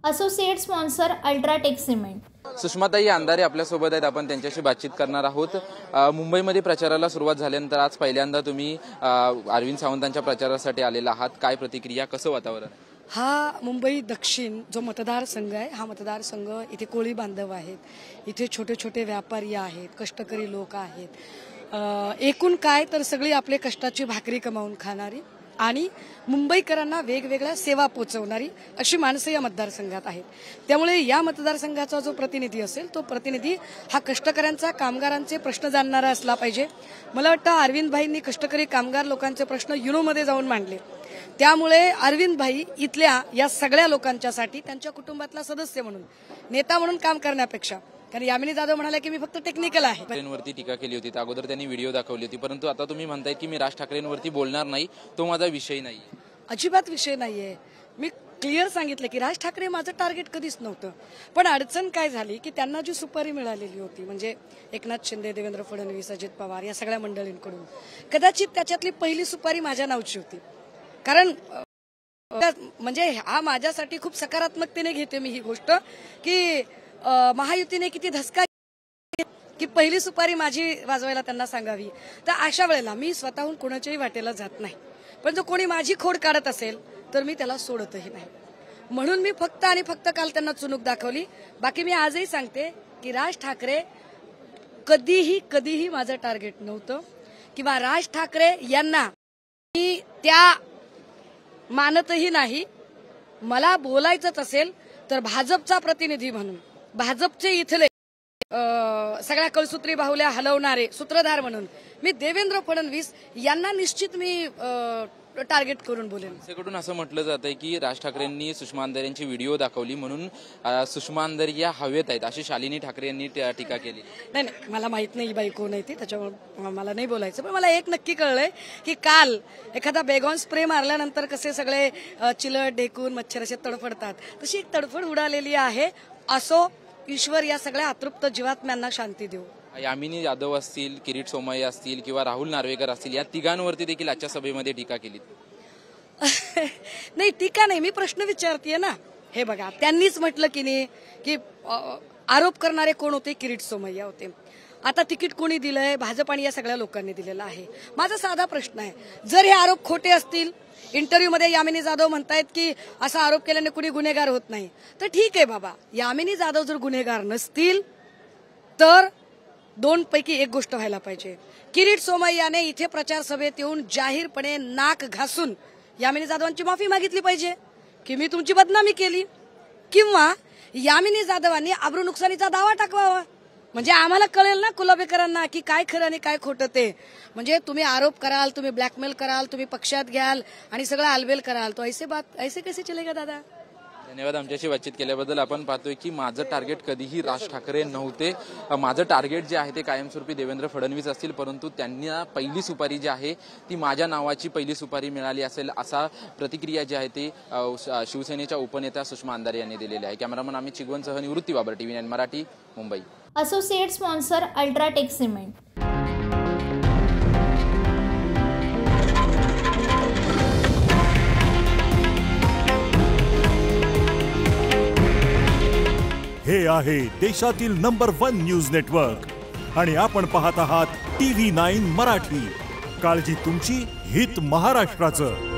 Associate sponsor UltraTech cement. सुषमाताई अंधारे आपल्यासोबत आहेत, आपण त्यांच्याशी बातचीत करणार आहोत। मुंबईमध्ये प्रचाराला सुरुवात झाल्यानंतर आज पहिल्यांदा तुम्ही अरविंद सावंतांच्या प्रचारासाठी आलेला आहात, काय प्रतिक्रिया, कसं वातावरण? हा मुंबई दक्षिण जो मतदारसंघ आहे, हा मतदारसंघ इथे कोळी बांधव आहेत, इथे छोटे छोटे व्यापारी आहेत, कष्टकरी लोक आहेत, एकूण काय तर सगळी आपले कष्टाची भाकरी कमावून खाणारी आणि मुंबईकरांना वेगवेगळ्या सेवा पोहोचवणारी अशी माणसं या मतदारसंघात आहेत। त्यामुळे या मतदारसंघाचा जो प्रतिनिधी असेल तो प्रतिनिधी हा कष्टकऱ्यांचा, कामगारांचे प्रश्न जाणणारा असला पाहिजे। मला वाटतं अरविंदभाईंनी कष्टकरी कामगार लोकांचे प्रश्न युरोमध्ये जाऊन मांडले, त्यामुळे अरविंदभाई इथल्या या सगळ्या लोकांच्यासाठी त्यांच्या कुटुंबातला सदस्य म्हणून, नेता म्हणून काम करण्यापेक्षा, कारण यामिनी जाधव म्हणाले की मी फक्त टेक्निकल आहे, ठाकरेंवरती टीका केली होती, अगोदर त्यांनी व्हिडिओ दाखवली होती, परंतु आता तुम्ही म्हणताय की मी राज ठाकरेंवरती बोलणार नाही, तो माझा विषय नाही। अजिबात विषय नाहीये। मी क्लिअर सांगितलं की राज ठाकरे माझं टार्गेट कधीच नव्हतं, पण अडचण काय झाली की त्यांना जी सुपारी मिळालेली होती, म्हणजे एकनाथ शिंदे, देवेंद्र फडणवीस, अजित पवार या सगळ्या मंडळींकडून, कदाचित त्याच्यातली पहिली सुपारी माझ्या नावची होती। कारण म्हणजे हा माझ्यासाठी खूप सकारात्मकतेने घेते मी ही गोष्ट की महायुतीने किती धसका की पहिली सुपारी माझी वाजवायला त्यांना सांगावी। तर अशा वेळेला मी स्वतःहून कोणाच्याही वाटेला जात नाही, पण जो कोणी माझी खोड काढत असेल तर मी त्याला सोडतही नाही। म्हणून मी फक्त आणि फक्त काल त्यांना चुनूक दाखवली। बाकी मी आजही सांगते की राज ठाकरे कधीही माझं टार्गेट नव्हतं, किंवा राज ठाकरे यांना मी त्या मानतही नाही। मला बोलायचंच असेल तर भाजपचा प्रतिनिधी म्हणून, भाजपचे इथले सगळ्या कळसूत्री बाहुल्या हलवणारे सूत्रधार म्हणून मी देवेंद्र फडणवीस यांना निश्चित मी टार्गेट करून बोलेन। सगळीकडून असं म्हटलं जातंय की राज ठाकरेंनी सुषमा अंधारे यांची व्हिडिओ दाखवली म्हणून सुषमा अंधारे या हवेत आहेत, अशी शालिनी ठाकरे यांनी टीका केली। नाही, मला माहित नाही बाई कोण आहे ती, त्याच्यामुळे मला नाही बोलायचं, पण मला एक नक्की कळलंय की काल एखादा बेगॉन स्प्रे मारल्यानंतर कसे सगळे चिलट, डेकून, मच्छर असे तडफडतात, तशी एक तडफड उडालेली आहे। असो, ईश्वर या सगळ्या अतृप्त जीवात्म्यांना शांती देऊ। यामिनी जाधव असतील, किरीट सोमय्या असतील किंवा राहुल नार्वेकर असतील, या तिघांवरती देखील आजच्या सभेमध्ये टीका केली। नाही, टीका नाही, मी प्रश्न विचारतेय ना। हे बघा, त्यांनीच म्हटलं की नाही की आरोप करणारे कोण होते? किरीट सोमय्या होते। आता तिकीट कोणी दिलंय? भाजप आणि या सगळ्या लोकांनी दिलेलं आहे। माझा साधा प्रश्न आहे, जर हे आरोप खोटे असतील, इंटरव्ह्यू मध्ये यामिनी जाधव म्हणतायत की असा आरोप केल्याने कुणी गुन्हेगार होत नाही, तर ठीक आहे बाबा, यामिनी जाधव जर गुन्हेगार नसतील तर दोन पैकी एक गोष्ट व्हायला पाहिजे। किरीट सोमय्याने इथे प्रचार सभेत येऊन जाहीरपणे नाक घासून यामिनी जाधवांची माफी मागितली पाहिजे की मी तुमची बदनामी केली, किंवा यामिनी जाधवांनी आबरू नुकसानीचा दावा टाकवावा, म्हणजे आम्हाला कळेल ना कुलाबेकरांना की काय खरं आणि काय खोटं ते। म्हणजे तुम्ही आरोप कराल, तुम्ही ब्लॅकमेल कराल, तुम्ही पक्षात घ्याल आणि सगळं आलबेल कराल, तो ऐसे कैसे चलेगा दादा? धन्यवाद आमच्याशी बातचीत केल्याबद्दल। आपण पाहतोय की माझं टार्गेट कधीही राज ठाकरे नव्हते, माझं टार्गेट जे आहे ते कायमस्वरूपी देवेंद्र फडणवीस असतील, परंतु त्यांना पहिली सुपारी जी आहे ती माझ्या नावाची पहिली सुपारी मिळाली असेल, असा प्रतिक्रिया जी आहे ती शिवसेनेच्या उपनेत्या सुषमा अंधारे यांनी दिलेली आहे। कॅमेरामन अमित चिगवनसह Nivrutti Babar, TV9 Marathi, Mumbai. Associate sponsor UltraTech cement. हे आहे देशातील नंबर 1 न्यूज नेटवर्क आणि आपण पाहत आहात TV9 मराठी। काळजी तुमची, हित महाराष्ट्राचं।